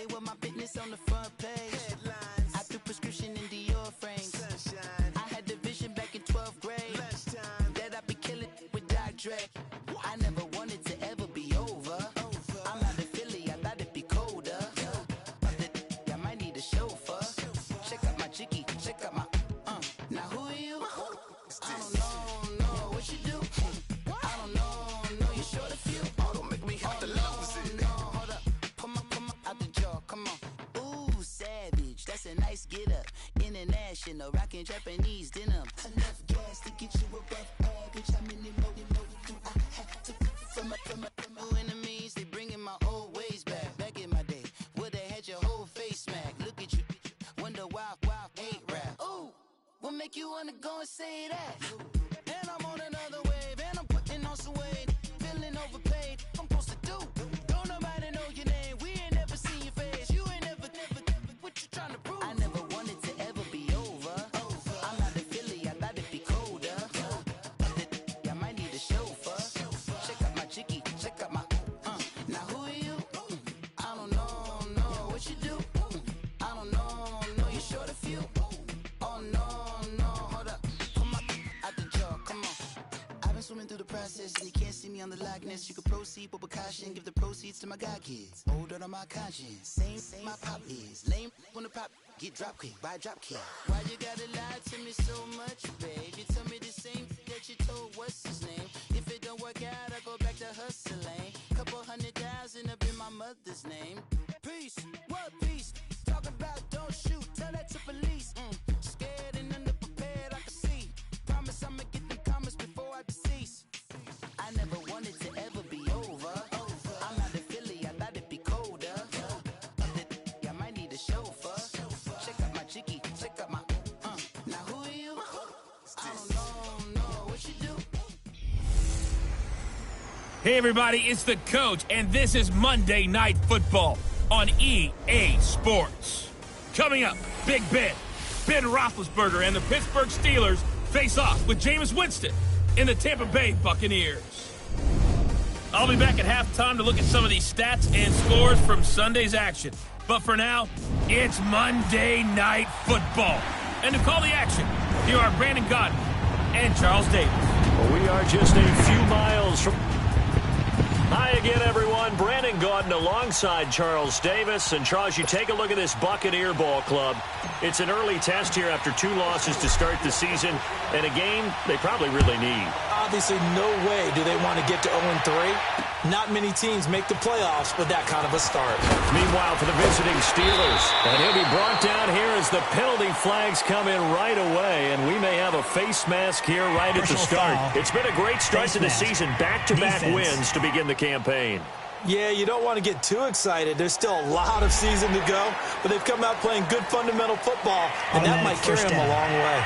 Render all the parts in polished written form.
They were my business on the front page. Headlines. I threw prescription in Dior frames. Sunshine. I had the vision back in 12th grade. Lunchtime. That I'd be killing with Dr. Dre. I never wanted to ever be over. I'm out of Philly, I thought it'd be colder. I might need a chauffeur. Check out my jiggy, check out my Now who are you? I don't know what you do. I don't know you short a few. Oh, don't make me have to lose it. No, hold up, come on, out the jaw, come on. Ooh, savage, that's a nice get up. International, rockin' Japanese denim. Enough gas to get you above average. How many more do I have to from my enemies? They bringing my old ways back. Back in my day, would've had your whole face smack. Look at you, wonder why ain't rap. Ooh, what make you wanna go and say that? And I'm on another wave, and I'm putting on some weight. Feeling overpaid, I'm supposed to do. Don't nobody know your name, we ain't never seen your face. You ain't never, what you trying to prove? I never wanted to ever be over. I'm out of Philly, I thought it'd be colder. I might need a chauffeur. Check out my jiggy, check out my Now who are you? I don't know what you do. I don't know you short a few. Oh no, hold up, come on, out the jaw, come on. I've been swimming through the process and you can't see me on the Loch Ness. You can proceed with precaution, give the proceeds to my god kids. Older on my conscience, same my pop is. Lame when the pop get drop kick by drop kick. Why you gotta lie to me so much, babe? You tell me the same that you told what's his name. If it don't work out, I go back to hustling. Couple 100,000 up in my mother's name. Peace, what peace? Talk about don't shoot, tell that to police. Scared and underprepared, I can see. Promise I'ma get them comments before I decease. I never wanted to ever be over. I'm out of Philly, I thought it'd be colder. I might need a chauffeur. Check out my jiggy, check out my Now who are you? I don't know what you do. Hey everybody, it's the coach, and this is Monday Night Football on EA Sports. Coming up, Big Ben Roethlisberger and the Pittsburgh Steelers face off with Jameis Winston in the Tampa Bay Buccaneers. I'll be back at halftime to look at some of these stats and scores from Sunday's action. But for now, it's Monday Night Football. And to call the action, here are Brandon Gaudin and Charles Davis. Well, we are just a few miles from... Hi again, everyone. Brandon Gaudin alongside Charles Davis. And, Charles, you take a look at this Buccaneer ball club. It's an early test here after 2 losses to start the season, and a game they probably really need. Obviously, no way do they want to get to 0-3. Not many teams make the playoffs with that kind of a start. Meanwhile, for the visiting Steelers, and he'll be brought down here as the penalty flags come in right away, and we may have a face mask here right at the start. It's been a great start to the season, back-to-back wins to begin the campaign. Yeah, you don't want to get too excited. There's still a lot of season to go, but they've come out playing good fundamental football, and that might carry them a long way.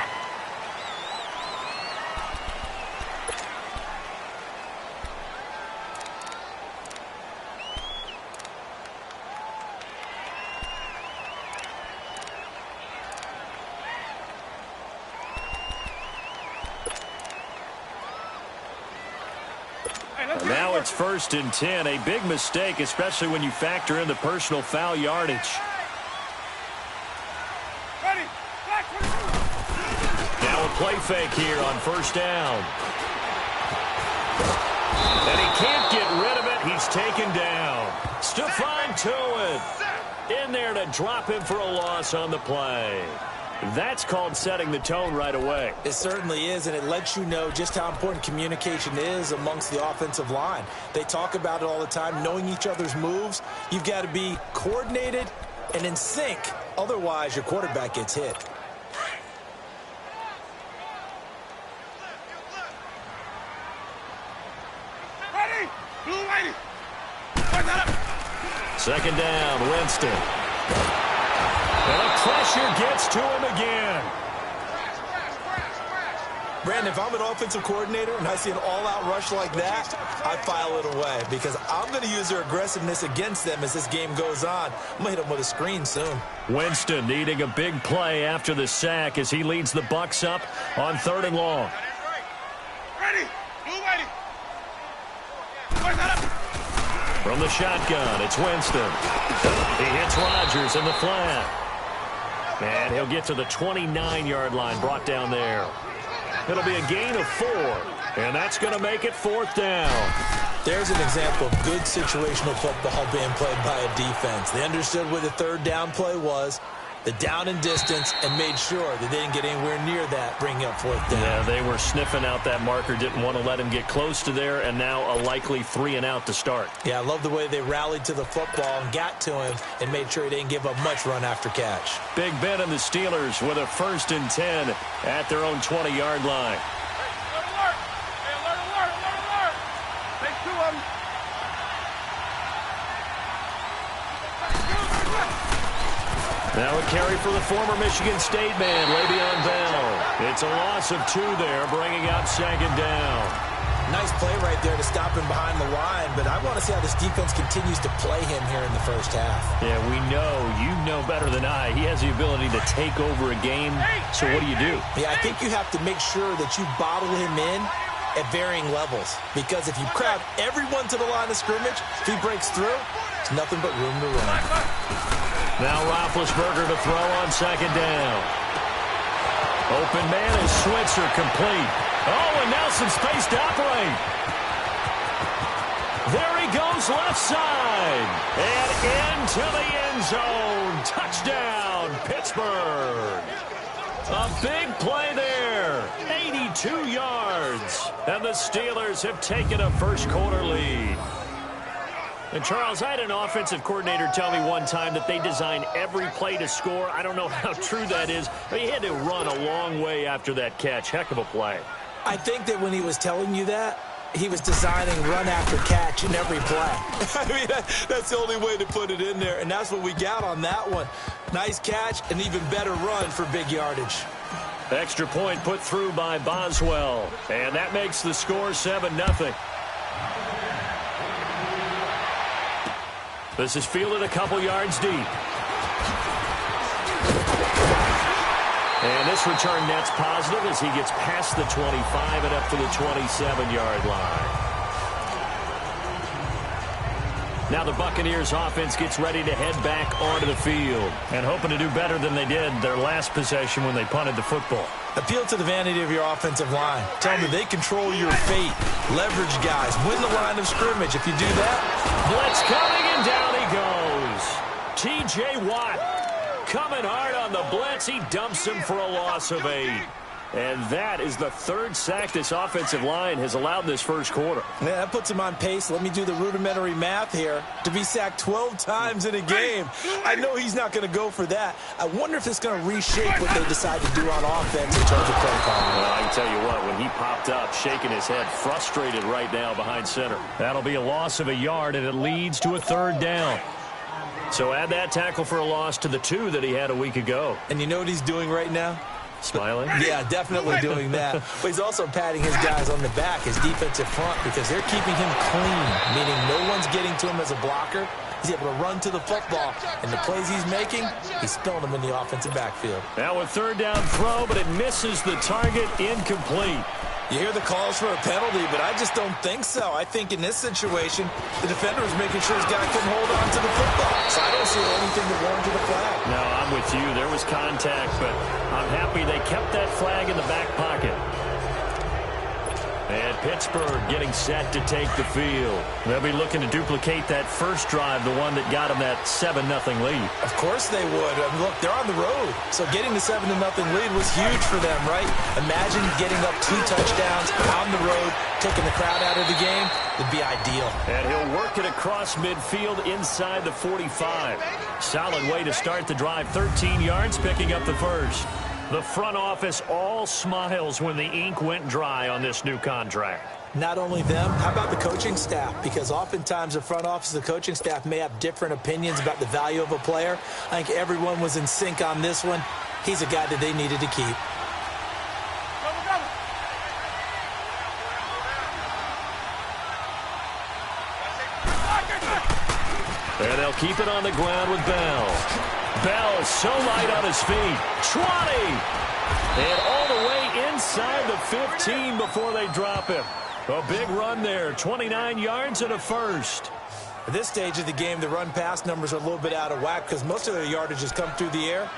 Now it's 1st and 10, a big mistake, especially when you factor in the personal foul yardage. Now a play fake here on 1st down. And he can't get rid of it. He's taken down. Stephon Tuitt in there to drop him for a loss on the play. That's called setting the tone right away. It certainly is, and it lets you know just how important communication is amongst the offensive line. They talk about it all the time, knowing each other's moves. You've got to be coordinated and in sync. Otherwise, your quarterback gets hit. Second down, Winston. And the pressure gets to him again. Brandon, if I'm an offensive coordinator and I see an all-out rush like that, I file it away because I'm going to use their aggressiveness against them as this game goes on. I'm going to hit them with a screen soon. Winston needing a big play after the sack as he leads the Bucs up on 3rd and long. From the shotgun, it's Winston. He hits Rodgers in the flat. And he'll get to the 29-yard line, brought down there. It'll be a gain of 4, and that's going to make it 4th down. There's an example of good situational football being played by a defense. They understood what the 3rd down play was, the down and distance, and made sure that they didn't get anywhere near that, bringing up 4th down. Yeah, they were sniffing out that marker, didn't want to let him get close to there, and now a likely 3-and-out to start. Yeah, I love the way they rallied to the football and got to him and made sure he didn't give up much run after catch. Big Ben and the Steelers with a 1st and 10 at their own 20-yard line. Now a carry for the former Michigan State man, Le'Veon Bell. It's a loss of 2 there, bringing up 2nd down. Nice play right there to stop him behind the line, but I want to see how this defense continues to play him here in the first half. Yeah, we know, you know better than I, he has the ability to take over a game, so what do you do? Yeah, I think you have to make sure that you bottle him in at varying levels, because if you crowd everyone to the line of scrimmage, if he breaks through, there's nothing but room to run. Now Roethlisberger to throw on 2nd down. Open man is Switzer, complete. Oh, and now some space to operate. There he goes, left side. And into the end zone. Touchdown, Pittsburgh. A big play there. 82 yards. And the Steelers have taken a first-quarter lead. And, Charles, I had an offensive coordinator tell me one time that they design every play to score. I don't know how true that is, but he had to run a long way after that catch. Heck of a play. I think that when he was telling you that, he was designing run after catch in every play. I mean, that's the only way to put it in there, and that's what we got on that one. Nice catch, and even better run for big yardage. Extra point put through by Boswell, and that makes the score 7-0. This is fielded a couple yards deep. And this return net's positive as he gets past the 25 and up to the 27-yard line. Now the Buccaneers offense gets ready to head back onto the field and hoping to do better than they did their last possession when they punted the football. Appeal to the vanity of your offensive line. Tell them that they control your fate. Leverage guys. Win the line of scrimmage. If you do that. Blitz coming, and down he goes. T.J. Watt coming hard on the blitz. He dumps him for a loss of 8. And that is the 3rd sack this offensive line has allowed in this first quarter. Yeah, that puts him on pace. Let me do the rudimentary math here. To be sacked 12 times in a game. I know he's not going to go for that. I wonder if it's going to reshape what they decide to do on offense in terms of play calling. Well, I can tell you what, when he popped up, shaking his head, frustrated right now behind center. That'll be a loss of a yard, and it leads to a 3rd down. So add that tackle for a loss to the 2 that he had a week ago. And you know what he's doing right now? Smiling? Yeah, definitely doing that. But he's also patting his guys on the back, his defensive front, because they're keeping him clean, meaning no one's getting to him as a blocker. He's able to run to the football, and the plays he's making, he's spilling them in the offensive backfield. Now a 3rd down throw, but it misses the target, incomplete. You hear the calls for a penalty, but I just don't think so. I think in this situation, the defender was making sure his guy couldn't hold on to the football. So I don't see anything that warranted a flag. No, I'm with you. There was contact, but I'm happy they kept that flag in the back pocket. And Pittsburgh getting set to take the field. They'll be looking to duplicate that first drive, the one that got them that 7-0 lead. Of course they would. I mean, look, they're on the road. So getting the 7-0 lead was huge for them, right? Imagine getting up 2 touchdowns on the road, taking the crowd out of the game. It'd be ideal. And he'll work it across midfield inside the 45. Solid way to start the drive. 13 yards, picking up the first. The front office all smiles when the ink went dry on this new contract. Not only them, how about the coaching staff? Because oftentimes the front office and the coaching staff may have different opinions about the value of a player. I think everyone was in sync on this one. He's a guy that they needed to keep. And they'll keep it on the ground with Bell. Bell so light on his feet. 20! And all the way inside the 15 before they drop him. A big run there. 29 yards and a first. At this stage of the game, the run-pass numbers are a little bit out of whack because most of their yardage has come through the air.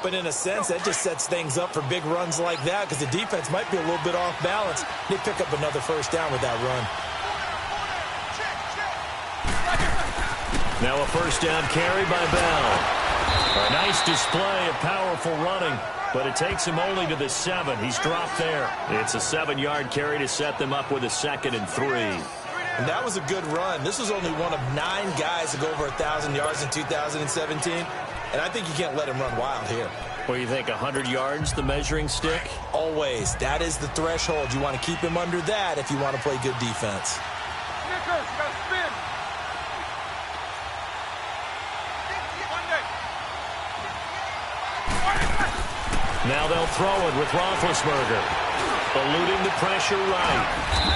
But in a sense, that just sets things up for big runs like that because the defense might be a little bit off balance. They pick up another first down with that run. Now a first down carry by Bell. A nice display of powerful running, but it takes him only to the 7. He's dropped there. It's a 7-yard carry to set them up with a 2nd and 3. And that was a good run. This was only one of 9 guys to go over 1,000 yards in 2017. And I think you can't let him run wild here. What do you think, 100 yards, the measuring stick? Always. That is the threshold. You want to keep him under that if you want to play good defense. Snickers, you got to spin. Now they'll throw it with Roethlisberger. Eluding the pressure right.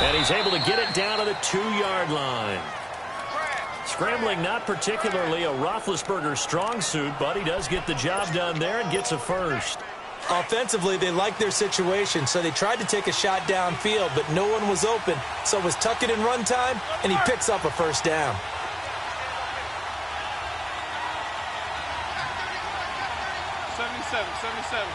And he's able to get it down to the 2-yard line. Scrambling not particularly a Roethlisberger strong suit, but he does get the job done there and gets a first. Offensively, they like their situation, so they tried to take a shot downfield, but no one was open. So it was tuck it in run time, and he picks up a first down. '77.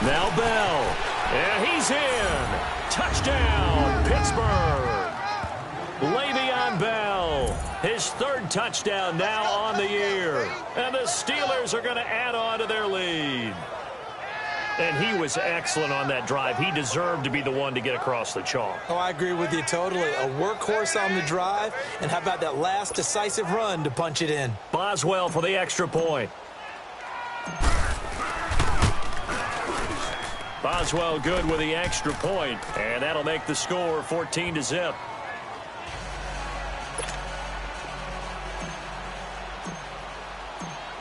Now Bell. And he's in. Touchdown, Pittsburgh. Le'Veon Bell, his 3rd touchdown now on the year. And the Steelers are going to add on to their lead. And he was excellent on that drive. He deserved to be the one to get across the chalk. Oh, I agree with you totally. A workhorse on the drive. And how about that last decisive run to punch it in? Boswell for the extra point. Boswell good with the extra point, and that'll make the score 14-0.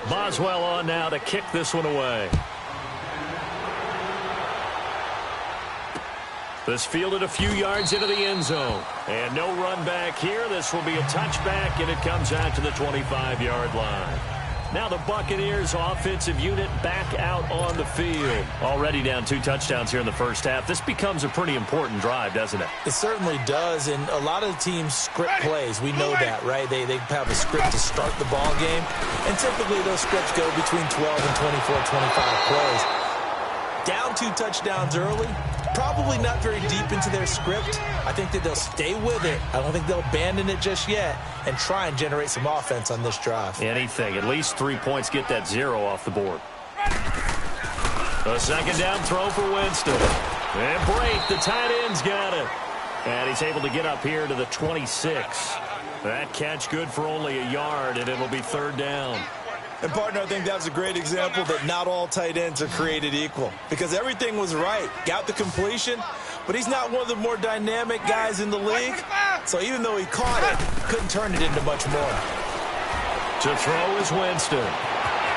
Boswell on now to kick this one away. This fielded a few yards into the end zone. And no run back here. This will be a touchback, and it comes out to the 25-yard line. Now the Buccaneers offensive unit back out on the field. Already down 2 touchdowns here in the first half. This becomes a pretty important drive, doesn't it? It certainly does, and a lot of the teams script plays. We know that, right? They have a script to start the ball game, and typically those scripts go between 12 and 24, 25 plays. Down 2 touchdowns early, probably not very deep into their script. I think that they'll stay with it. I don't think they'll abandon it just yet and try and generate some offense on this drive. Anything. At least 3 points, get that 0 off the board. A 2nd down throw for Winston. And Brate, the tight end's got it. And he's able to get up here to the 26. That catch good for only a yard, and it'll be 3rd down. And, partner, I think that's a great example that not all tight ends are created equal because everything was right. Got the completion, but he's not one of the more dynamic guys in the league. So even though he caught it, couldn't turn it into much more. To throw is Winston.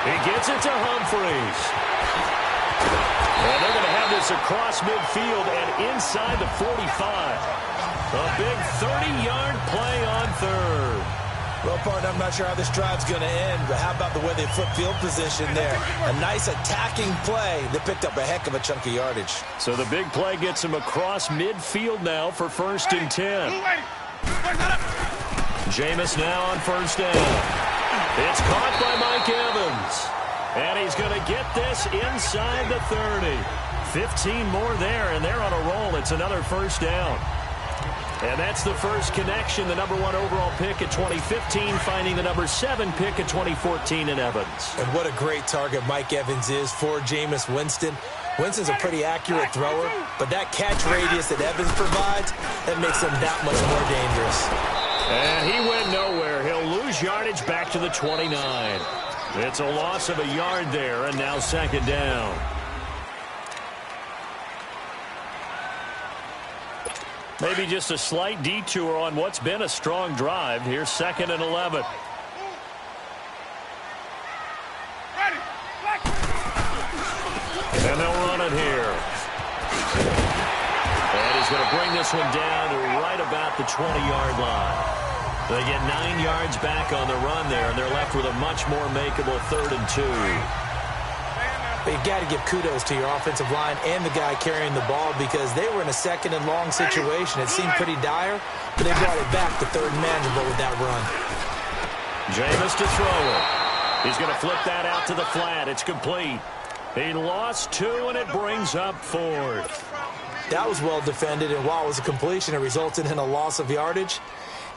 He gets it to Humphreys. And they're going to have this across midfield and inside the 45. A big 30-yard play on 3rd. Well, partner, I'm not sure how this drive's going to end, but how about the way they flip field position there? A nice attacking play that picked up a heck of a chunk of yardage. So the big play gets him across midfield now for 1st and 10. Jameis now on 1st down. It's caught by Mike Evans. And he's going to get this inside the 30. 15 more there, and they're on a roll. It's another 1st down. And that's the first connection, the number 1 overall pick at 2015, finding the number 7 pick at 2014 in Evans. And what a great target Mike Evans is for Jameis Winston. Winston's a pretty accurate thrower, but that catch radius that Evans provides, that makes him that much more dangerous. And he went nowhere. He'll lose yardage back to the 29. It's a loss of a yard there, and now 2nd down. Maybe just a slight detour on what's been a strong drive. Here's 2nd and 11. And they'll run it here. And he's going to bring this one down to right about the 20-yard line. They get 9 yards back on the run there, and they're left with a much more makeable 3rd and 2. But you got to give kudos to your offensive line and the guy carrying the ball because they were in a second and long situation. It seemed pretty dire, but they brought it back to third and manageable with that run. Jameis to throw it. He's going to flip that out to the flat. It's complete. He lost 2, and it brings up 4th. That was well defended, and while it was a completion, it resulted in a loss of yardage.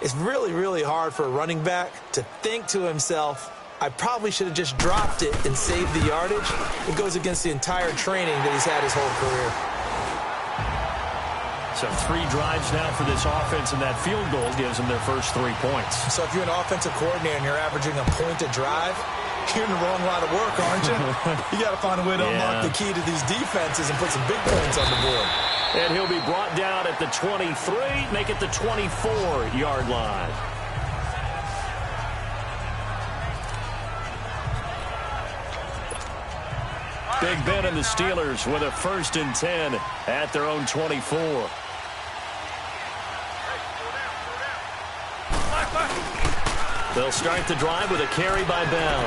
It's really, really hard for a running back to think to himself, I probably should have just dropped it and saved the yardage. It goes against the entire training that he's had his whole career. So 3 drives now for this offense, and that field goal gives them their first 3 points. So if you're an offensive coordinator and you're averaging a point a drive, you're in the wrong line of work, aren't you? You got to find a way to unlock the key to these defenses and put some big points on the board. And he'll be brought down at the 23, make it the 24-yard line. Big Ben and the Steelers with a 1st and 10 at their own 24. They'll start the drive with a carry by Bell.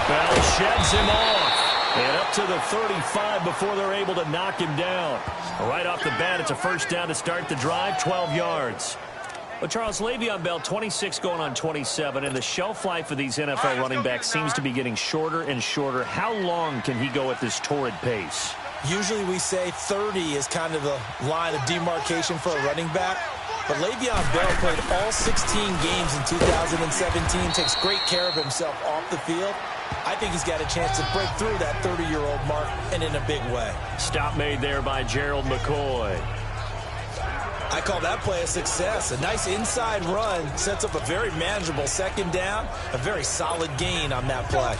Bell sheds him off. And up to the 35 before they're able to knock him down. Right off the bat, it's a 1st down to start the drive, 12 yards. Well, Charles, Le'Veon Bell, 26 going on 27, and the shelf life of these NFL running backs seems to be getting shorter and shorter. How long can he go at this torrid pace? Usually we say 30 is kind of the line of demarcation for a running back. But Le'Veon Bell played all 16 games in 2017, takes great care of himself off the field. I think he's got a chance to break through that 30-year-old mark, and in a big way. Stop made there by Gerald McCoy. I call that play a success. A nice inside run sets up a very manageable 2nd down, a very solid gain on that play.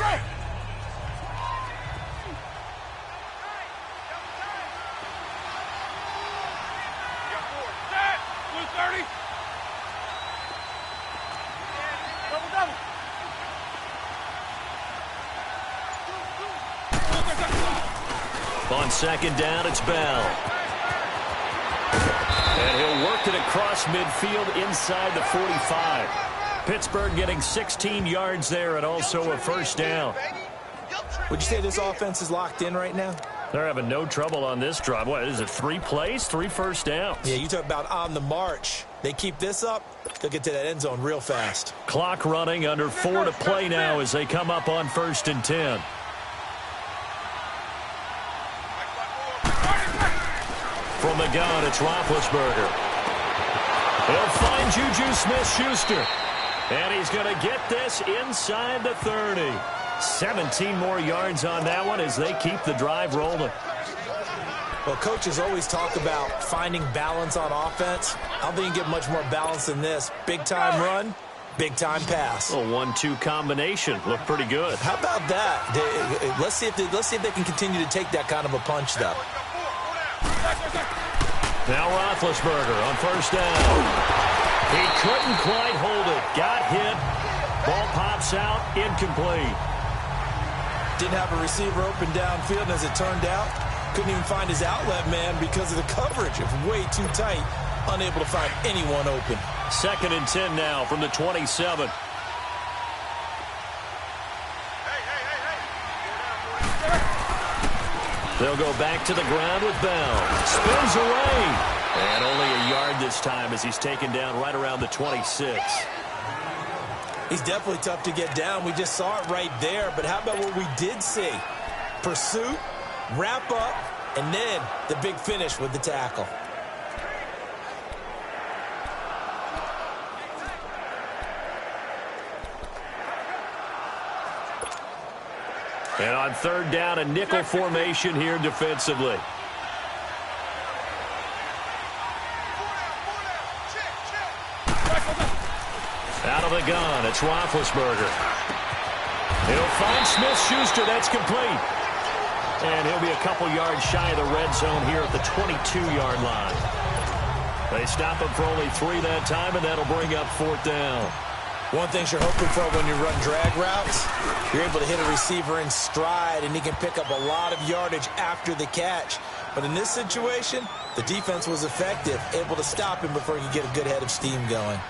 On 2nd down, it's Bell. And he'll work it across midfield inside the 45. Pittsburgh getting 16 yards there and also a 1st down. Would you say this offense is locked in right now? They're having no trouble on this drive. What is it, 3 plays, 3 1st downs? Yeah, you talk about on the march. They keep this up, they'll get to that end zone real fast. Clock running, under 4 to play now as they come up on 1st and 10. From the gun, it's Roethlisberger. He'll find Juju Smith-Schuster. And he's going to get this inside the 30. 17 more yards on that one as they keep the drive rolling. Well, coaches always talk about finding balance on offense. I don't think you can get much more balance than this. Big-time run, big-time pass. A 1-2 combination. Looked pretty good. How about that? Let's see if they can continue to take that kind of a punch, though. Now Roethlisberger on 1st down. He couldn't quite hold it. Got hit. Ball pops out. Incomplete. Didn't have a receiver open downfield, and as it turned out, couldn't even find his outlet man because of the coverage. It was way too tight. Unable to find anyone open. 2nd and 10 now from the 27. They'll go back to the ground with Bell. Spins away. And only a yard this time as he's taken down right around the 26. He's definitely tough to get down. We just saw it right there. But how about what we did see? Pursuit, wrap up, and then the big finish with the tackle. And on 3rd down, a nickel formation here defensively. Out of the gun, it's Roethlisberger. He'll find Smith-Schuster. That's complete. And he'll be a couple yards shy of the red zone here at the 22-yard line. They stop him for only 3 that time, and that'll bring up 4th down. One thing you're hoping for when you run drag routes, you're able to hit a receiver in stride, and he can pick up a lot of yardage after the catch. But in this situation, the defense was effective, able to stop him before he could get a good head of steam going.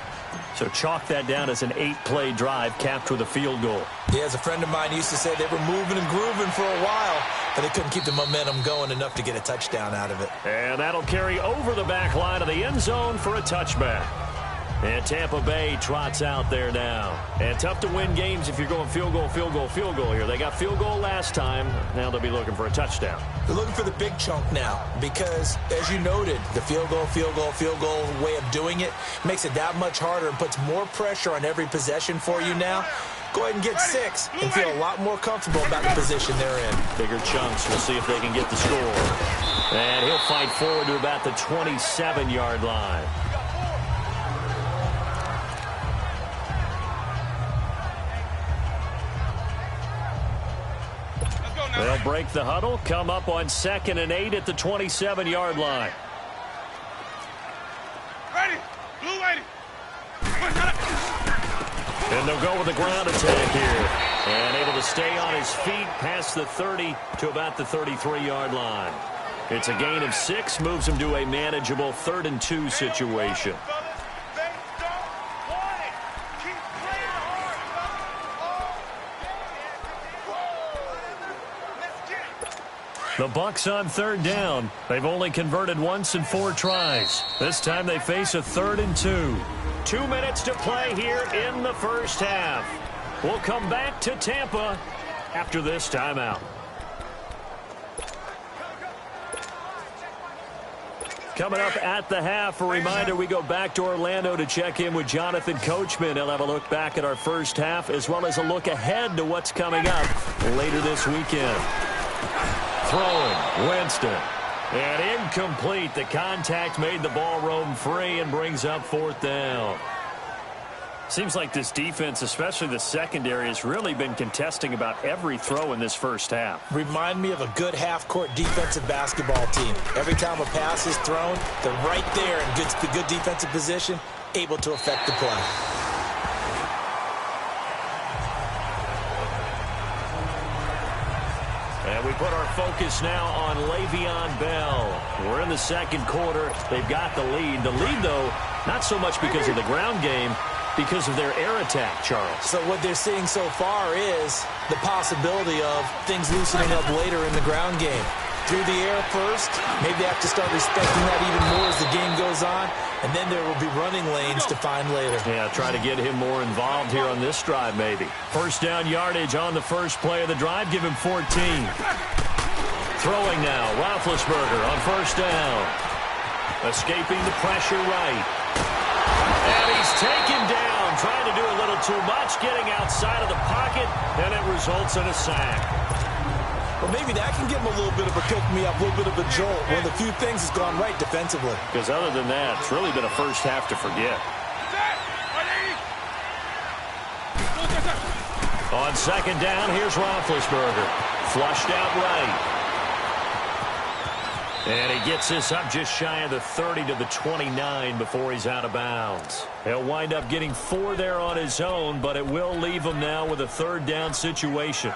So chalk that down as an 8-play drive capped with a field goal. Yeah, as a friend of mine used to say, they were moving and grooving for a while, but they couldn't keep the momentum going enough to get a touchdown out of it. And that'll carry over the back line of the end zone for a touchback. And Tampa Bay trots out there now. And tough to win games if you're going field goal, field goal, field goal here. They got field goal last time. Now they'll be looking for a touchdown. They're looking for the big chunk now because, as you noted, the field goal way of doing it makes it that much harder and puts more pressure on every possession for you now. Go ahead and get 6 and feel a lot more comfortable about the position they're in. Bigger chunks. We'll see if they can get the score. And he'll fight forward to about the 27-yard line. They'll break the huddle, come up on 2nd and 8 at the 27-yard line. Ready. Blue ready. And they'll go with the ground attack here. And able to stay on his feet past the 30 to about the 33-yard line. It's a gain of 6, moves him to a manageable 3rd and 2 situation. The Bucs on 3rd down. They've only converted once in 4 tries. This time they face a 3rd and 2. 2 minutes to play here in the first half. We'll come back to Tampa after this timeout. Coming up at the half, a reminder, we go back to Orlando to check in with Jonathan Coachman. He'll have a look back at our first half as well as a look ahead to what's coming up later this weekend. Throwing, Winston. And incomplete. The contact made the ball roam free and brings up 4th down. Seems like this defense, especially the secondary, has really been contesting about every throw in this first half. Remind me of a good half-court defensive basketball team. Every time a pass is thrown, they're right there in good defensive position, able to affect the play. And we put our focus now on Le'Veon Bell. We're in the second quarter. They've got the lead. The lead, though, not so much because of the ground game, because of their air attack, Charles. So what they're seeing so far is the possibility of things loosening up later in the ground game. Through the air first, maybe they have to start respecting that even more as the game goes on, and then there will be running lanes to find later. Yeah, try to get him more involved here on this drive maybe. First down yardage on the first play of the drive, give him 14. Throwing now, Roethlisberger on first down. Escaping the pressure right. And he's taken down, trying to do a little too much, getting outside of the pocket, and it results in a sack. Well, maybe that can give him a little bit of a pick-me-up, a little bit of a jolt. One of the few things has gone right defensively. Because other than that, it's really been a first half to forget. On 2nd down, here's Roethlisberger. Flushed out right. And he gets this up just shy of the 30 to the 29 before he's out of bounds. He'll wind up getting 4 there on his own, but it will leave him now with a 3rd down situation.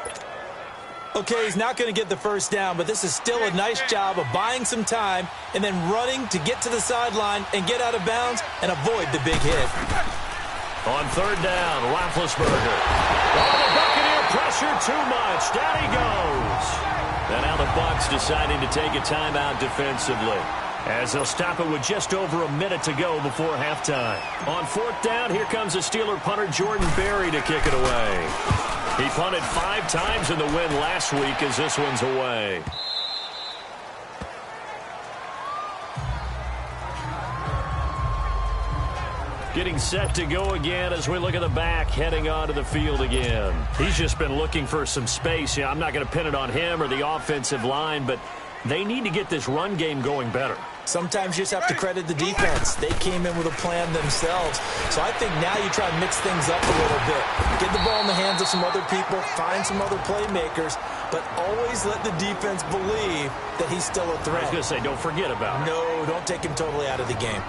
Okay, he's not going to get the first down, but this is still a nice job of buying some time and then running to get to the sideline and get out of bounds and avoid the big hit. On 3rd down, Roethlisberger. Oh, the Buccaneer pressure too much. Down he goes. And now the Bucs deciding to take a timeout defensively, as they'll stop it with just over a minute to go before halftime. On 4th down, here comes the Steeler punter Jordan Berry to kick it away. He punted 5 times in the win last week as this one's away. Getting set to go again as we look at the back, heading onto the field again. He's just been looking for some space. I'm not going to pin it on him or the offensive line, but they need to get this run game going better. Sometimes you just have to credit the defense. They came in with a plan themselves. So I think now you try to mix things up a little bit. Get the ball in the hands of some other people, find some other playmakers, but always let the defense believe that he's still a threat. I was going to say, don't forget about it. No, don't take him totally out of the game.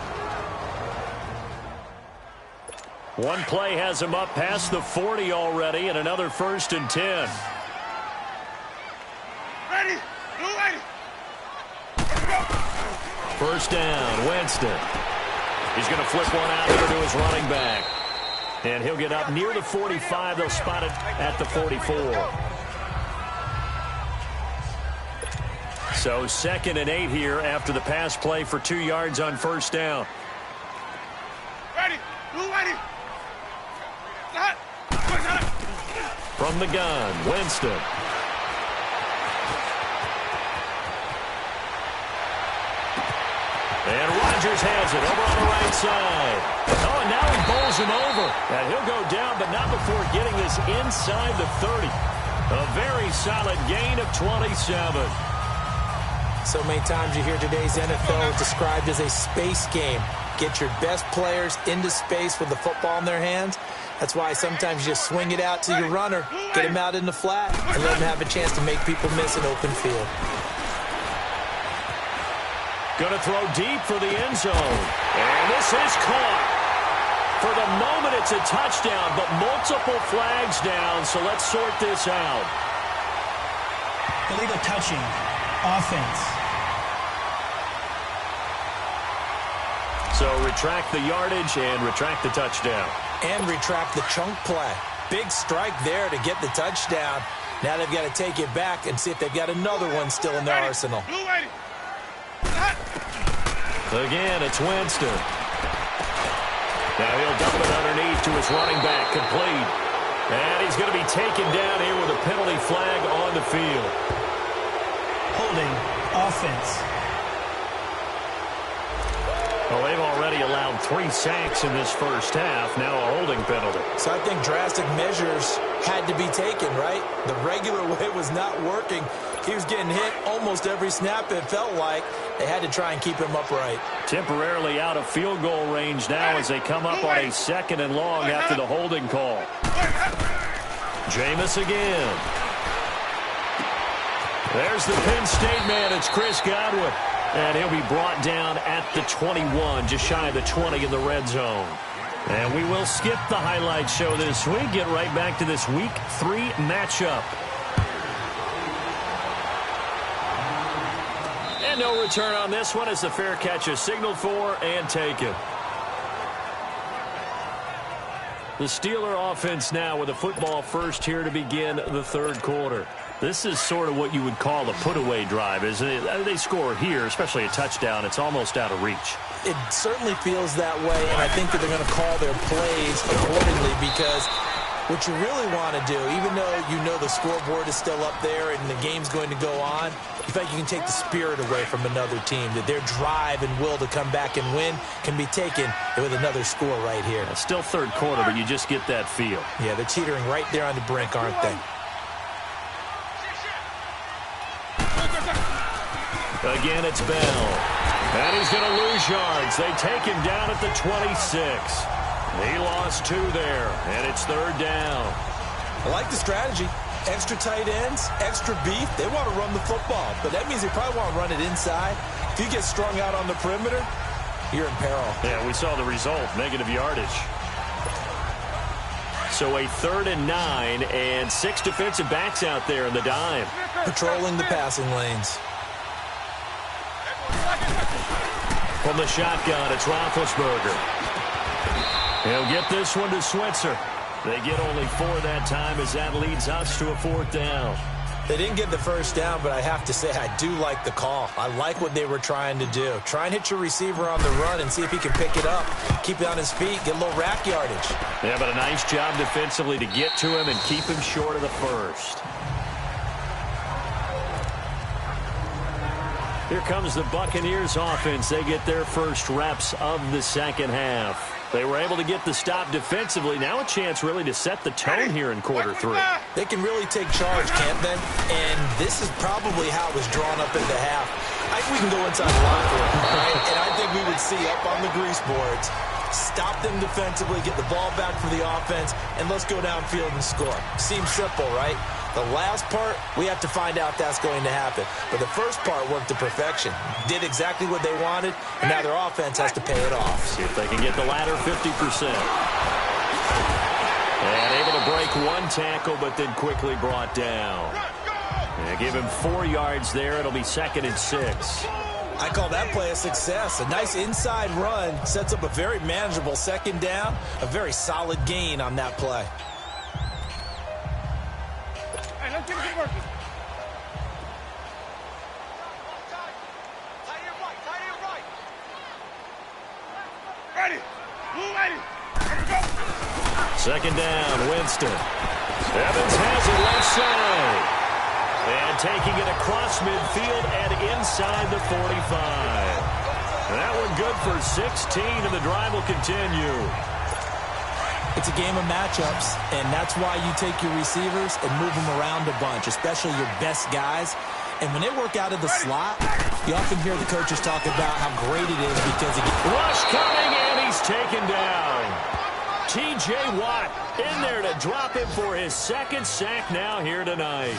One play has him up past the 40 already, and another 1st and 10. Ready, blue ready. First down, Winston. He's going to flip one out here to his running back. And he'll get up near the 45. They'll spot it at the 44. So 2nd and 8 here after the pass play for 2 yards on first down. Ready. Blue ready. From the gun, Winston. And Rodgers has it over on the right side. Oh, and now he bowls him over. And he'll go down, but not before getting this inside the 30. A very solid gain of 27. So many times you hear today's NFL described as a space game. Get your best players into space with the football in their hands. That's why sometimes you just swing it out to your runner, get him out in the flat, and let him have a chance to make people miss an open field. Going to throw deep for the end zone. And this is caught. For the moment, it's a touchdown, but multiple flags down, so let's sort this out. Illegal touching. Offense. So retract the yardage and retract the touchdown. And retract the chunk play. Big strike there to get the touchdown. Now they've got to take it back and see if they've got another one still in their arsenal. Again, it's Winston. Now he'll dump it underneath to his running back, complete. And he's going to be taken down here with a penalty flag on the field. Holding. Offense. Well, they've already allowed 3 sacks in this first half. Now a holding penalty. So I think drastic measures had to be taken, right? The regular way was not working. He was getting hit almost every snap, it felt like. They had to try and keep him upright. Temporarily out of field goal range now as they come up on a 2nd and long after the holding call. Jameis again. There's the Penn State man. It's Chris Godwin. And he'll be brought down at the 21, just shy of the 20 in the red zone. And we will skip the highlight show this week. Get right back to this Week 3 matchup. And no return on this one as the fair catch is signaled for and taken. The Steeler offense now with a football first here to begin the 3rd quarter. This is sort of what you would call a put-away drive, isn't it? They score here, especially a touchdown. It's almost out of reach. It certainly feels that way, and I think that they're going to call their plays accordingly because what you really want to do, even though you know the scoreboard is still up there and the game's going to go on, you think you can take the spirit away from another team, that their drive and will to come back and win can be taken with another score right here. Still 3rd quarter, but you just get that feel. Yeah, they're teetering right there on the brink, aren't they? Again, it's Bell. And he's going to lose yards. They take him down at the 26. He lost 2 there, and it's 3rd down. I like the strategy. Extra tight ends, extra beef. They want to run the football, but that means they probably want to run it inside. If you get strung out on the perimeter, you're in peril. Yeah, we saw the result, negative yardage. So a 3rd and 9, and 6 defensive backs out there in the dime. Patrolling the passing lanes. From the shotgun, it's Roethlisberger. He'll get this one to Switzer. They get only 4 that time as that leads us to a 4th down. They didn't get the first down, but I have to say I do like the call. I like what they were trying to do. Try and hit your receiver on the run and see if he can pick it up. Keep it on his feet, get a little rack yardage. Yeah, but a nice job defensively to get to him and keep him short of the first. Here comes the Buccaneers offense. They get their first reps of the 2nd half. They were able to get the stop defensively. Now a chance really to set the tone here in quarter 3. They can really take charge, can't they? And this is probably how it was drawn up in the half. I think we can go inside the locker room, all right? And I think we would see up on the grease boards, stop them defensively, get the ball back for the offense, and let's go downfield and score. Seems simple, right? The last part, we have to find out if that's going to happen. But the first part worked to perfection. Did exactly what they wanted, and now their offense has to pay it off. See if they can get the latter 50%. And able to break 1 tackle, but then quickly brought down. And give him 4 yards there. It'll be 2nd and 6. I call that play a success. A nice inside run sets up a very manageable second down, a very solid gain on that play. Hey, let's get it working. Ready. Blue ready. Let's go. Second down, Winston. Evans has it left side. And taking it across midfield and inside the 45. That one good for 16, and the drive will continue. It's a game of matchups, and that's why you take your receivers and move them around a bunch, especially your best guys. And when they work out of the slot, you often hear the coaches talk about how great it is because it gets... Rush coming, and he's taken down. T.J. Watt in there to drop him for his second sack now here tonight.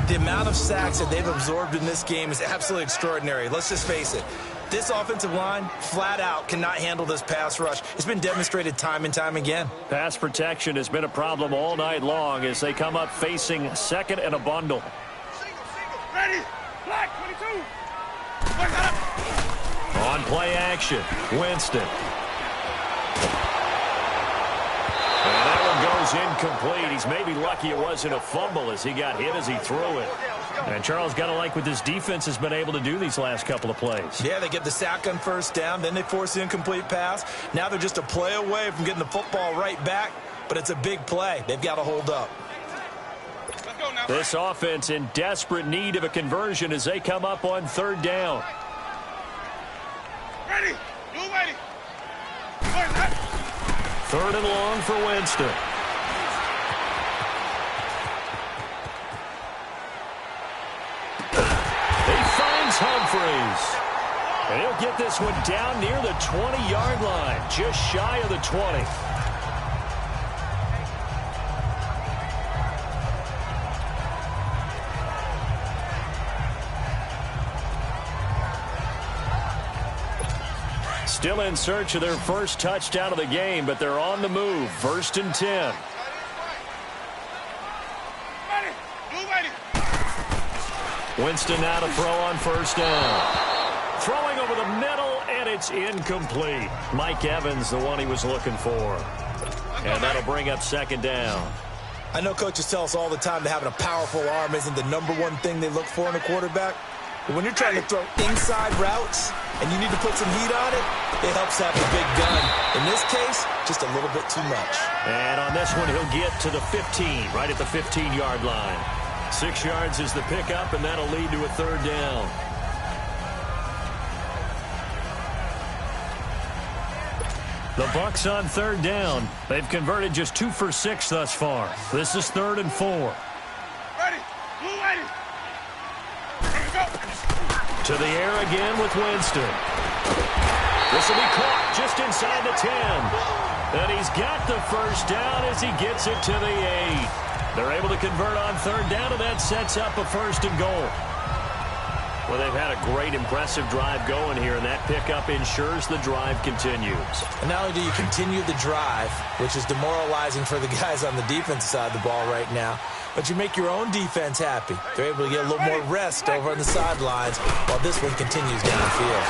The amount of sacks that they've absorbed in this game is absolutely extraordinary. Let's just face it. This offensive line, flat out, cannot handle this pass rush. It's been demonstrated time and time again. Pass protection has been a problem all night long as they come up facing second and a bundle. Ready. Black 22. On play action, Winston. And that one goes incomplete. He's maybe lucky it wasn't a fumble as he got hit as he threw it. And Charles got to like what this defense has been able to do these last couple of plays. Yeah, they get the sack on first down, then they force the incomplete pass. Now they're just a play away from getting the football right back, but it's a big play. They've got to hold up. Let's go now. This offense in desperate need of a conversion as they come up on third down. Ready. Blue ready. Third and long for Winston. Humphreys. And he'll get this one down near the 20-yard line, just shy of the 20. Still in search of their first touchdown of the game, but they're on the move. 1st and 10. Winston now to throw on first down. Throwing over the middle, and it's incomplete. Mike Evans, the one he was looking for. And that'll bring up second down. I know coaches tell us all the time that having a powerful arm isn't the #1 thing they look for in a quarterback. But when you're trying to throw inside routes and you need to put some heat on it, it helps have a big gun. In this case, just a little bit too much. And on this one, he'll get to the 15, right at the 15-yard line. 6 yards is the pickup, and that'll lead to a third down. The Bucs on third down. They've converted just 2 for 6 thus far. This is 3rd and 4. Ready. Blue ready. Let's go. To the air again with Winston. This will be caught just inside the 10. And he's got the first down as he gets it to the 8. They're able to convert on third down, and that sets up a 1st and goal. Well, they've had a great, impressive drive going here, and that pickup ensures the drive continues. And not only do you continue the drive, which is demoralizing for the guys on the defensive side of the ball right now, but you make your own defense happy. They're able to get a little more rest over on the sidelines while this one continues downfield.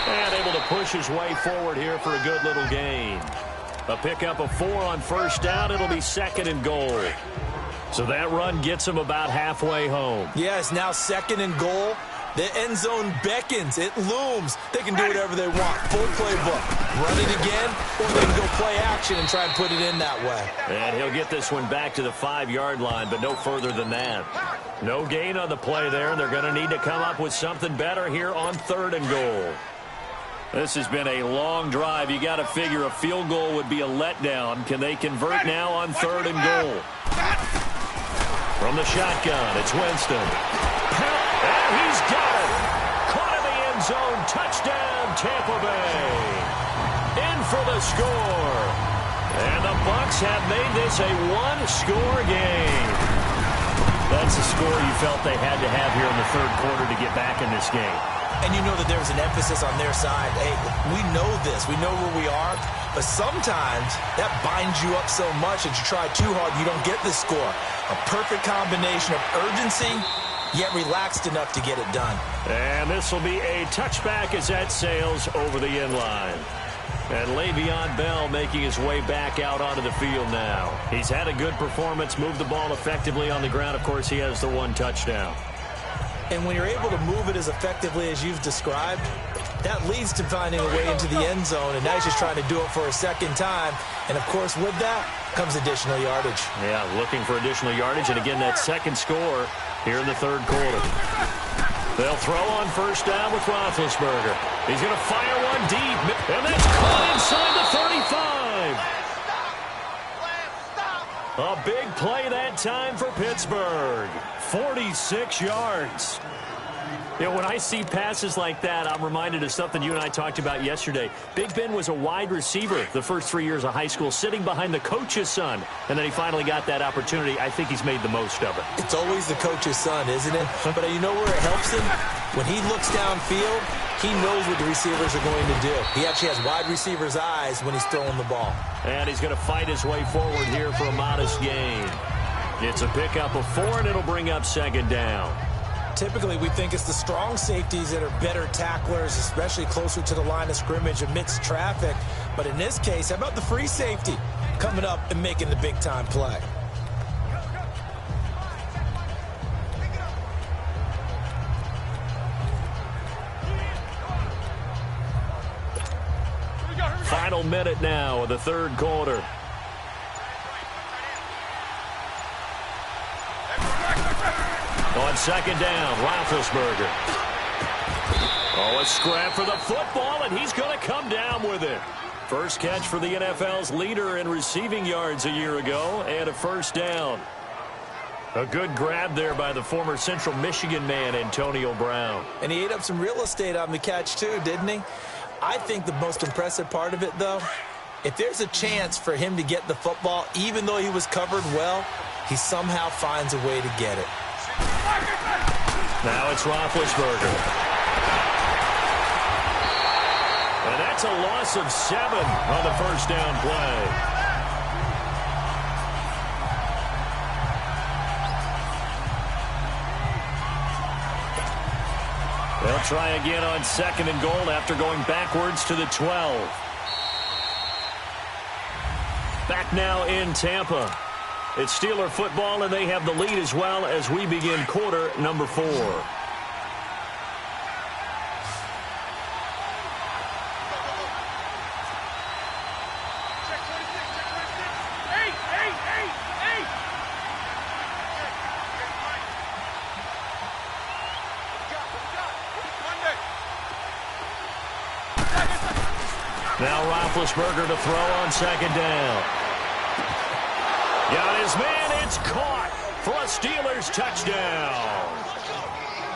And able to push his way forward here for a good little gain. A pickup of 4 on first down. It'll be 2nd and goal. So that run gets him about halfway home. Yeah, it's now 2nd and goal. The end zone beckons. It looms. They can do whatever they want. Full playbook. Run it again, or they can go play action and try and put it in that way. And he'll get this one back to the 5-yard line, but no further than that. No gain on the play there. They're going to need to come up with something better here on 3rd and goal. This has been a long drive. You got to figure a field goal would be a letdown. Can they convert now on 3rd and goal? From the shotgun, it's Winston. And he's got it. Caught in the end zone. Touchdown, Tampa Bay. In for the score. And the Bucs have made this a 1-score game. That's the score you felt they had to have here in the 3rd quarter to get back in this game. And you know that there was an emphasis on their side. Hey, we know this. We know where we are. But sometimes that binds you up so much that you try too hard, you don't get this score. A perfect combination of urgency yet relaxed enough to get it done. And this will be a touchback as that sails over the end line. And Le'Veon Bell making his way back out onto the field now. He's had a good performance, moved the ball effectively on the ground. Of course, he has the one touchdown. And when you're able to move it as effectively as you've described, that leads to finding a way into the end zone, and now he's just trying to do it for a second time. And, of course, with that comes additional yardage. Yeah, looking for additional yardage, and again, that second score here in the third quarter. They'll throw on first down with Roethlisberger. He's going to fire one deep, and that's caught inside the 35. A big play that time for Pittsburgh. 46 yards. You know, when I see passes like that, I'm reminded of something you and I talked about yesterday. Big Ben was a wide receiver the first 3 years of high school, sitting behind the coach's son, and then he finally got that opportunity. I think he's made the most of it. It's always the coach's son, isn't it? But you know where it helps him? When he looks downfield, he knows what the receivers are going to do. He actually has wide receivers' eyes when he's throwing the ball. And he's going to fight his way forward here for a modest gain. It's a pickup of 4, and it'll bring up second down. Typically, we think it's the strong safeties that are better tacklers, especially closer to the line of scrimmage amidst traffic. But in this case, how about the free safety coming up and making the big-time play? Final minute now of the third quarter. On second down, Roethlisberger. Oh, a scrap for the football, and he's going to come down with it. First catch for the NFL's leader in receiving yards a year ago, and a first down. A good grab there by the former Central Michigan man, Antonio Brown. And he ate up some real estate on the catch, too, didn't he? I think the most impressive part of it, though, if there's a chance for him to get the football, even though he was covered well, he somehow finds a way to get it. Now it's Roethlisberger. And that's a loss of 7 on the first down play. They'll try again on second and goal after going backwards to the 12. Back now in Tampa. It's Steeler football, and they have the lead as well as we begin quarter number 4. Now Roethlisberger to throw on second down. Got his man, it's caught for a Steelers touchdown.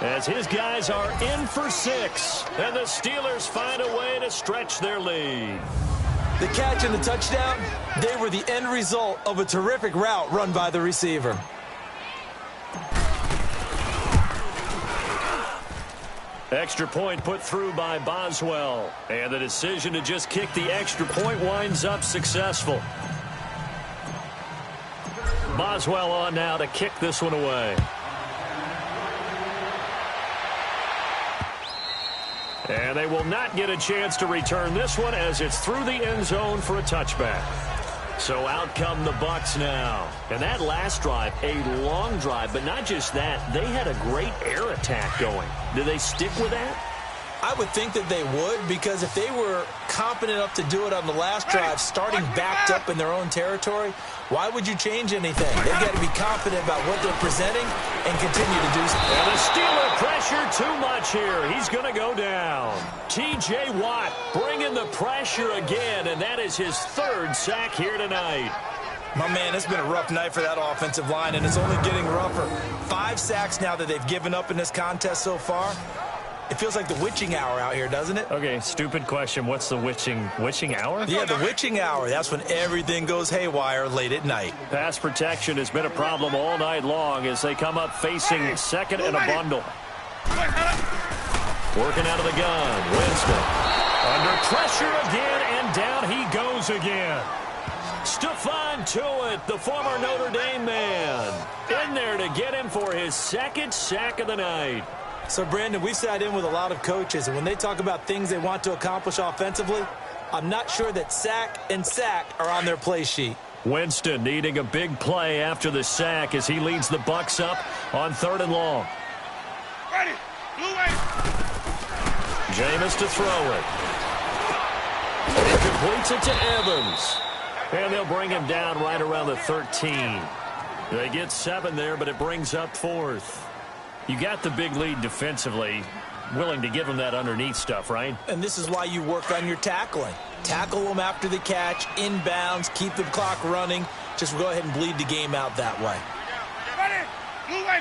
As his guys are in for 6, and the Steelers find a way to stretch their lead. The catch and the touchdown, they were the end result of a terrific route run by the receiver. Extra point put through by Boswell, and the decision to just kick the extra point winds up successful. Boswell on now to kick this one away. And they will not get a chance to return this one as it's through the end zone for a touchback. So out come the Bucs now. And that last drive, a long drive, but not just that. They had a great air attack going. Do they stick with that? I would think that they would, because if they were competent enough to do it on the last drive, starting backed up in their own territory, why would you change anything? They've got to be confident about what they're presenting and continue to do so. And the Steeler pressure too much here. He's going to go down. T.J. Watt bringing the pressure again, and that is his 3rd sack here tonight. My man, it's been a rough night for that offensive line, and it's only getting rougher. 5 sacks now that they've given up in this contest so far. It feels like the witching hour out here, doesn't it? Okay, stupid question. What's the witching hour? Yeah, the witching hour. That's when everything goes haywire late at night. Pass protection has been a problem all night long as they come up facing second and a bundle. Working out of the gun. Winston. Under pressure again, and down he goes again. Stephon Tuitt, the former Notre Dame man, in there to get him for his second sack of the night. So, Brandon, we sat in with a lot of coaches, and when they talk about things they want to accomplish offensively, I'm not sure that sack and sack are on their play sheet. Winston needing a big play after the sack as he leads the Bucs up on 3rd and long. Ready. Blue way. Jameis to throw it. He completes it to Evans. And they'll bring him down right around the 13. They get 7 there, but it brings up 4th. You got the big lead defensively. Willing to give them that underneath stuff, right? And this is why you work on your tackling. Tackle them after the catch, inbounds, keep the clock running. Just go ahead and bleed the game out that way. Ready. Blue way.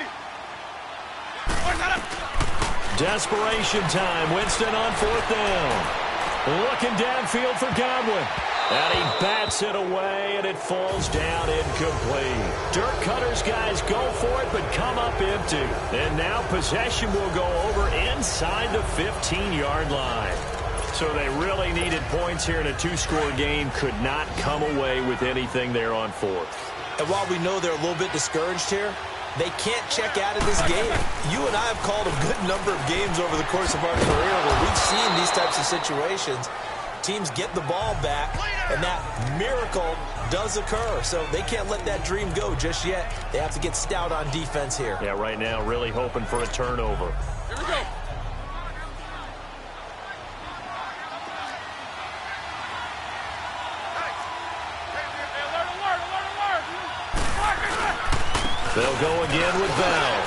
Desperation time. Winston on 4th down. Looking downfield for Godwin. And he bats it away, and it falls down incomplete. Dirk Cutter's guys go for it, but come up empty. And now possession will go over inside the 15-yard line. So they really needed points here in a 2-score game. Could not come away with anything there on 4th. And while we know they're a little bit discouraged here, they can't check out of this game. You and I have called a good number of games over the course of our career where we've seen these types of situations. Teams get the ball back, and that miracle does occur. So they can't let that dream go just yet. They have to get stout on defense here. Yeah, right now really hoping for a turnover. Here we go. They'll go again with Bell.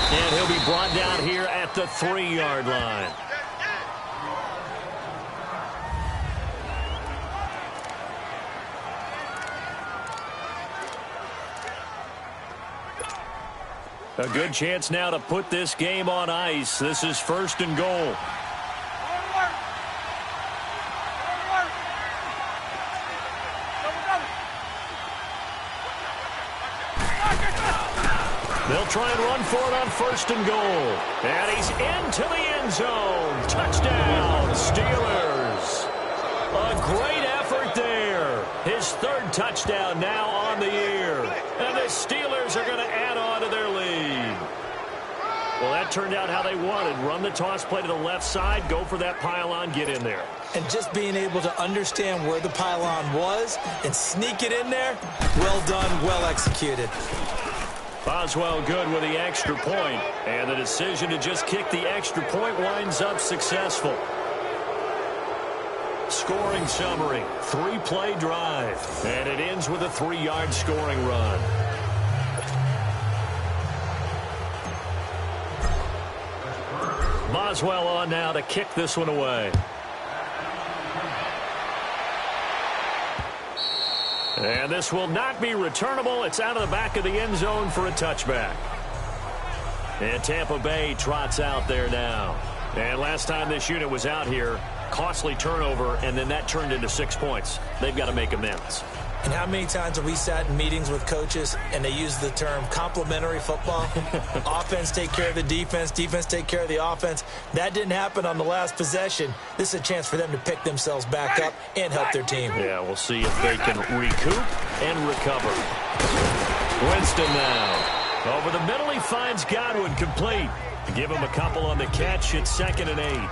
And he'll be brought down here at the 3-yard line. A good chance now to put this game on ice. This is 1st and goal. They'll try and run for it on 1st and goal. And he's into the end zone. Touchdown, Steelers. A great effort there. His 3rd touchdown now on the year. And the Steelers are going to add on to their lead. Well, that turned out how they wanted. Run the toss play to the left side, go for that pylon, get in there. And just being able to understand where the pylon was and sneak it in there, well done, well executed. Boswell good with the extra point, and the decision to just kick the extra point winds up successful. Scoring summary, 3-play drive, and it ends with a 3-yard scoring run. Boswell on now to kick this one away. And this will not be returnable. It's out of the back of the end zone for a touchback. And Tampa Bay trots out there now. And last time this unit was out here, costly turnover, and then that turned into 6 points. They've got to make amends. And how many times have we sat in meetings with coaches and they use the term complementary football? Offense take care of the defense, defense take care of the offense. That didn't happen on the last possession. This is a chance for them to pick themselves back up and help their team. Yeah, we'll see if they can recoup and recover. Winston now. Over the middle, he finds Godwin complete. Give him a couple on the catch. It's 2nd and 8.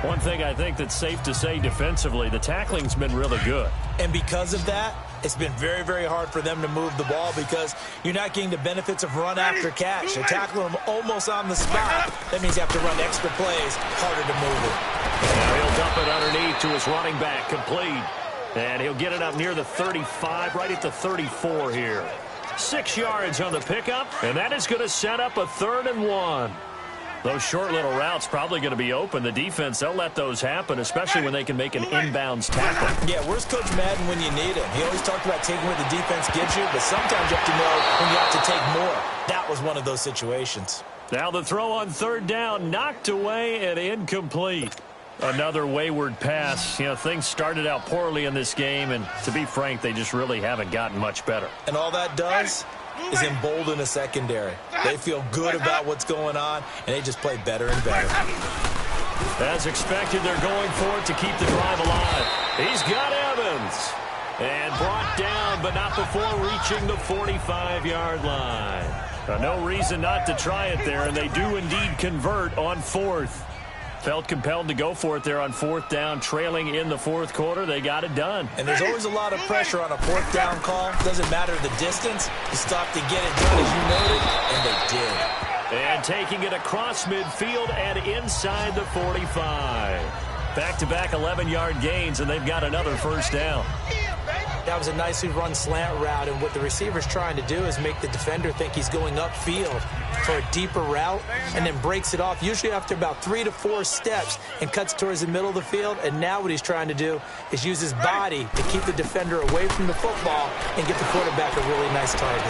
One thing I think that's safe to say defensively, the tackling's been really good. And because of that, it's been very, very hard for them to move the ball because you're not getting the benefits of run after catch. They're tackling them almost on the spot. That means you have to run extra plays, harder to move it. Now he'll dump it underneath to his running back, complete. And he'll get it up near the 35, right at the 34 here. 6 yards on the pickup, and that is going to set up a 3rd and 1. Those short little routes probably going to be open. The defense, they'll let those happen, especially when they can make an inbounds tackle. Yeah, where's Coach Madden when you need him? He always talked about taking what the defense gives you, but sometimes you have to know when you have to take more. That was one of those situations. Now the throw on 3rd down, knocked away and incomplete. Another wayward pass. You know, things started out poorly in this game, and to be frank, they just really haven't gotten much better. And all that does is embolden a secondary. They feel good about what's going on, and they just play better and better. As expected, they're going for it to keep the drive alive. He's got Evans. but not before reaching the 45-yard line. No reason not to try it there, and they do indeed convert on fourth. Felt compelled to go for it there on fourth down, trailing in the fourth quarter. They got it done. And there's always a lot of pressure on a fourth down call. Doesn't matter the distance. You stop to get it done, as you noted, and they did. And taking it across midfield and inside the 45. Back-to-back 11-yard gains, and they've got another first down. That was a nicely run slant route, and what the receiver's trying to do is make the defender think he's going upfield for a deeper route and then breaks it off, usually after about 3 to 4 steps, and cuts towards the middle of the field. And now what he's trying to do is use his body to keep the defender away from the football and get the quarterback a really nice target.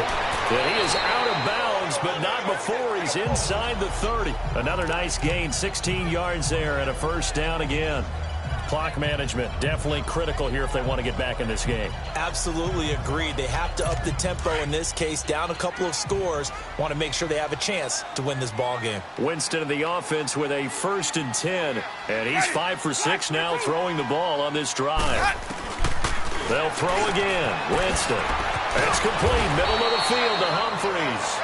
And he is out of bounds, but not before he's inside the 30. Another nice gain, 16 yards there, and a first down again. Clock management, definitely critical here if they want to get back in this game. Absolutely agreed. They have to up the tempo in this case, down a couple of scores. Want to make sure they have a chance to win this ball game. Winston in the offense with a 1st and 10. And he's 5 for 6 now throwing the ball on this drive. They'll throw again. Winston. It's complete. Middle of the field to Humphreys.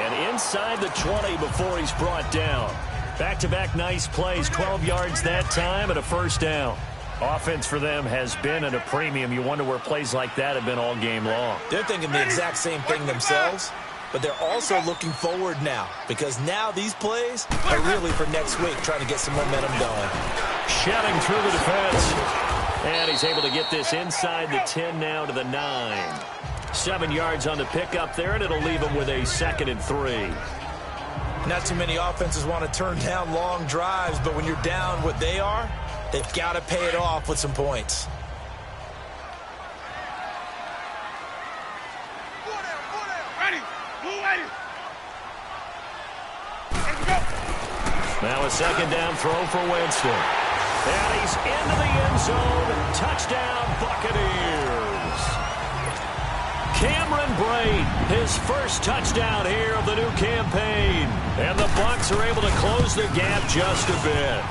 And inside the 20 before he's brought down. Back-to-back nice plays, 12 yards that time and a first down. Offense for them has been at a premium. You wonder where plays like that have been all game long. They're thinking the exact same thing themselves, but they're also looking forward now because now these plays are really for next week, trying to get some momentum going. Shedding through the defense. And he's able to get this inside the 10 now to the 9. 7 yards on the pickup there, and it'll leave him with a 2nd and 3. Not too many offenses want to turn down long drives, but when you're down what they are, they've got to pay it off with some points. Ready. Blue ready. Now a 2nd down throw for Winston. And he's into the end zone. Touchdown, Buccaneers. Cameron Braid, his first touchdown here of the new campaign. And the Bucs are able to close the gap just a bit.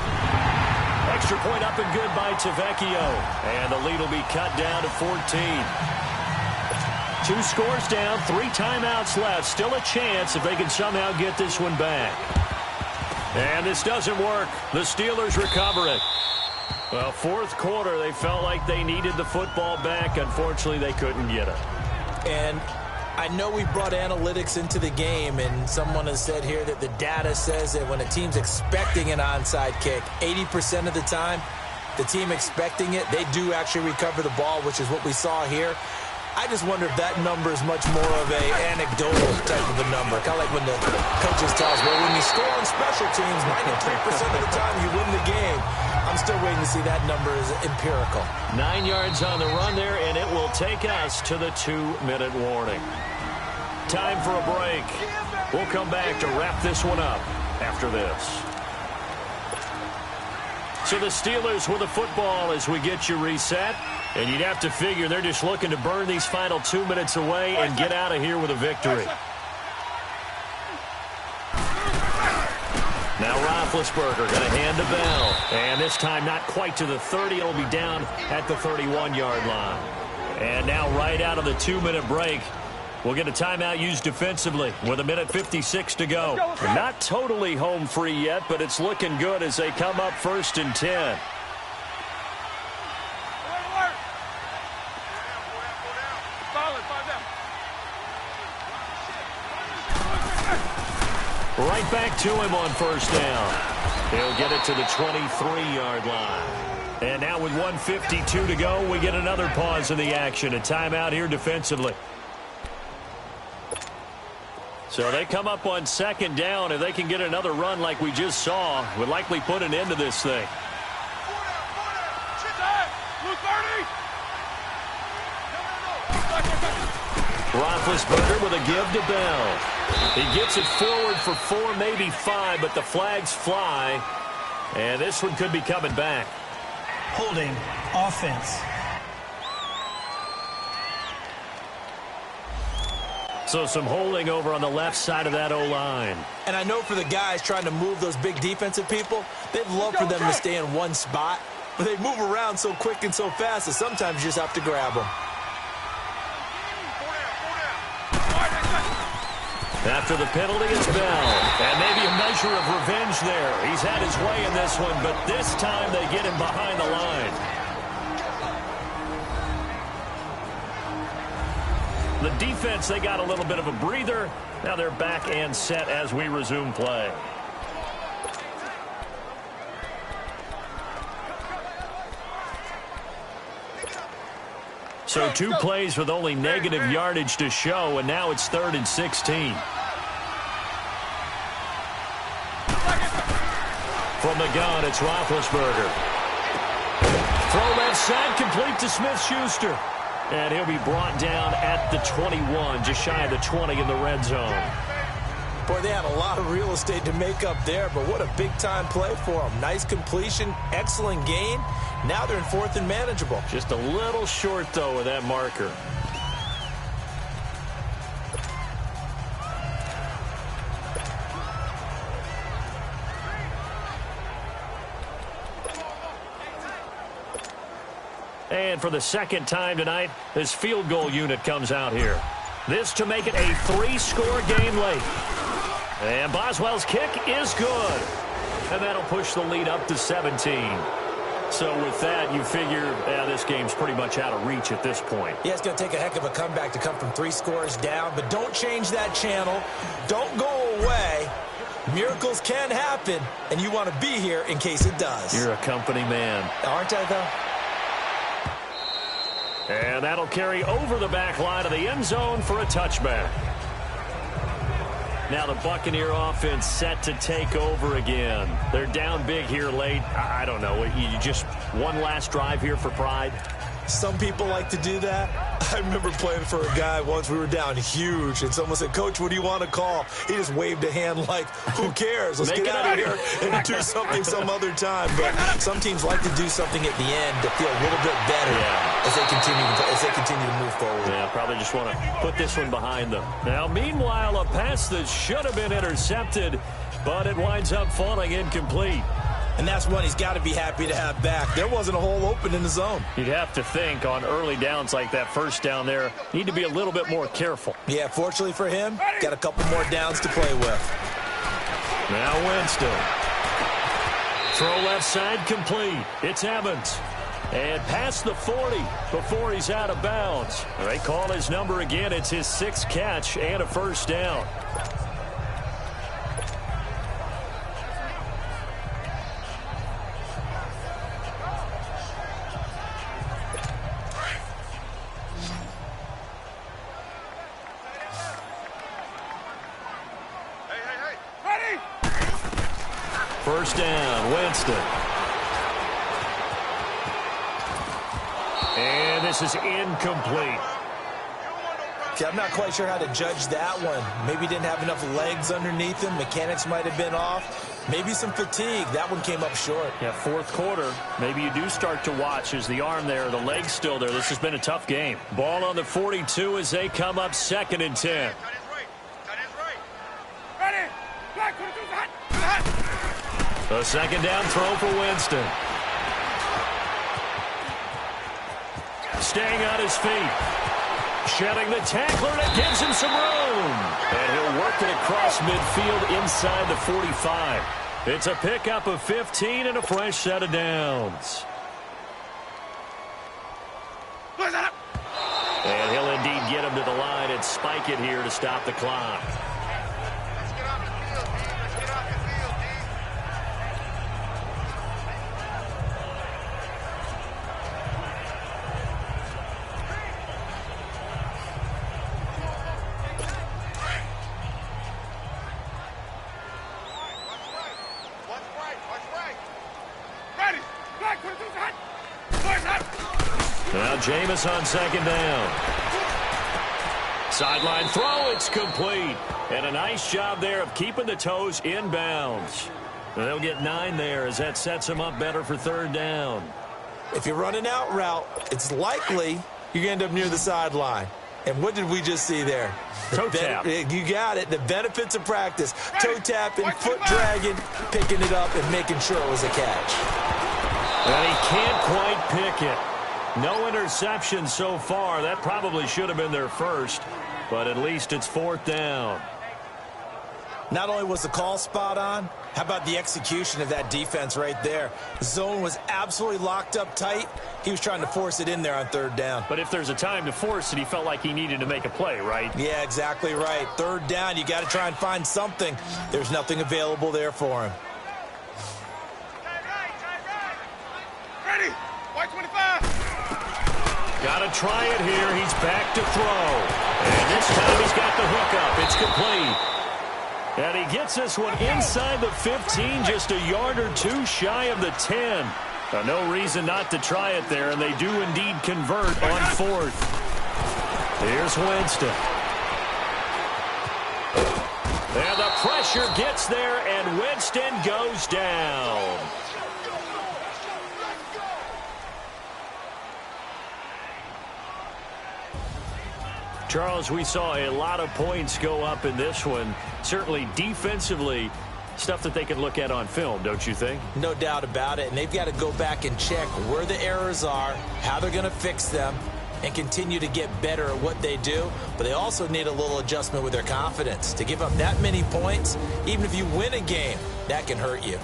Extra point up and good by Tavecchio. And the lead will be cut down to 14. 2 scores down, 3 timeouts left. Still a chance if they can somehow get this one back. And this doesn't work. The Steelers recover it. Well, fourth quarter, they felt like they needed the football back. Unfortunately, they couldn't get it. And I know we brought analytics into the game, and someone has said here that the data says that when a team's expecting an onside kick, 80% of the time, the team expecting it, they do actually recover the ball, which is what we saw here. I just wonder if that number is much more of a anecdotal type of a number. Kind of like when the coaches tell us, well, when you score on special teams, 93% of the time you win the game. I'm still waiting to see that number is empirical. 9 yards on the run there, and it will take us to the 2-minute warning. Time for a break. We'll come back to wrap this one up after this. So the Steelers with the football as we get you reset. And you'd have to figure they're just looking to burn these final 2 minutes away and get out of here with a victory. Now Roethlisberger going to hand to Bell. And this time not quite to the 30. It'll be down at the 31-yard line. And now right out of the 2-minute break, we'll get a timeout used defensively with 1:56 to go. Not totally home free yet, but it's looking good as they come up 1st and 10. Right back to him on 1st down. He'll get it to the 23-yard line. And now with 1:52 to go, we get another pause in the action. A timeout here defensively. So they come up on 2nd down. If they can get another run like we just saw, would likely put an end to this thing. Roethlisberger with a give to Bell. He gets it forward for 4, maybe 5, but the flags fly. And this one could be coming back. Holding offense. So some holding over on the left side of that O-line. And I know for the guys trying to move those big defensive people, they'd love for them to stay in one spot. But they move around so quick and so fast that sometimes you just have to grab them. After the penalty is Bell. And maybe a measure of revenge there. He's had his way in this one, but this time they get him behind the line. The defense, they got a little bit of a breather. Now they're back and set as we resume play. So 2 plays with only negative yardage to show, and now it's 3rd and 16. From the gun, it's Roethlisberger. Throw left side, complete to Smith-Schuster. And he'll be brought down at the 21, just shy of the 20 in the red zone. Boy, they had a lot of real estate to make up there, but what a big-time play for them. Nice completion, excellent gain. Now they're in 4th and manageable. Just a little short, though, with that marker. And for the second time tonight, this field goal unit comes out here. This to make it a 3-score game late. And Boswell's kick is good. And that'll push the lead up to 17. So with that, you figure this game's pretty much out of reach at this point. Yeah, it's going to take a heck of a comeback to come from 3 scores down. But don't change that channel. Don't go away. Miracles can happen, and you want to be here in case it does. You're a company man. Aren't I, though? And that'll carry over the back line of the end zone for a touchback. Now the Buccaneer offense set to take over again. They're down big here late. I don't know. You just one last drive here for pride? Some people like to do that. I remember playing for a guy once. We were down huge, and someone said, "Coach, what do you want to call?" He just waved a hand like, who cares? Let's get out of here and do something some other time. But some teams like to do something at the end to feel a little bit better as they continue to move forward. Yeah, probably just want to put this one behind them. Now, meanwhile, a pass that should have been intercepted, but it winds up falling incomplete. And that's one he's got to be happy to have back. There wasn't a hole open in the zone. You'd have to think on early downs like that first down there, need to be a little bit more careful. Yeah, fortunately for him, got a couple more downs to play with. Now Winston. Throw left side complete. It's Evans. And past the 40 before he's out of bounds. They call his number again. It's his 6th catch and a first down. First down, Winston. And this is incomplete. Okay, I'm not quite sure how to judge that one. Maybe didn't have enough legs underneath him. Mechanics might have been off. Maybe some fatigue. That one came up short. Yeah, 4th quarter. Maybe you do start to watch as the arm there, the leg's still there. This has been a tough game. Ball on the 42 as they come up 2nd and 10. A 2nd down throw for Winston. Staying on his feet. Shedding the tackler, and it gives him some room. And he'll work it across midfield inside the 45. It's a pickup of 15 and a fresh set of downs. And he'll indeed get him to the line and spike it here to stop the clock. Now Jameis on 2nd down. Sideline throw, it's complete. And a nice job there of keeping the toes inbounds. And they'll get 9 there as that sets them up better for 3rd down. If you're running out route, it's likely you're going to end up near the sideline. And what did we just see there? Toe tap. You got it. The benefits of practice. Toe tapping, foot dragging, picking it up, and making sure it was a catch. And he can't quite pick it. No interception so far. That probably should have been their first, but at least it's 4th down. Not only was the call spot on, how about the execution of that defense right there? The zone was absolutely locked up tight. He was trying to force it in there on third down. But if there's a time to force it, he felt like he needed to make a play, right? Yeah, exactly right. Third down, you got to try and find something. There's nothing available there for him. Ready. White 25. Got to try it here. He's back to throw. And this time he's got the hook up. It's complete. And he gets this one inside the 15, just a yard or two shy of the 10. No reason not to try it there, and they do indeed convert on fourth. Here's Winston. And the pressure gets there, and Winston goes down. Charles, we saw a lot of points go up in this one. Certainly defensively, stuff that they can look at on film, don't you think? No doubt about it. And they've got to go back and check where the errors are, how they're going to fix them, and continue to get better at what they do. But they also need a little adjustment with their confidence. To give up that many points, even if you win a game, that can hurt you.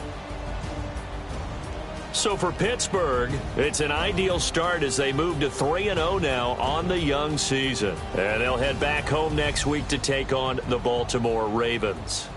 So for Pittsburgh, it's an ideal start as they move to 3-0 now on the young season. And they'll head back home next week to take on the Baltimore Ravens.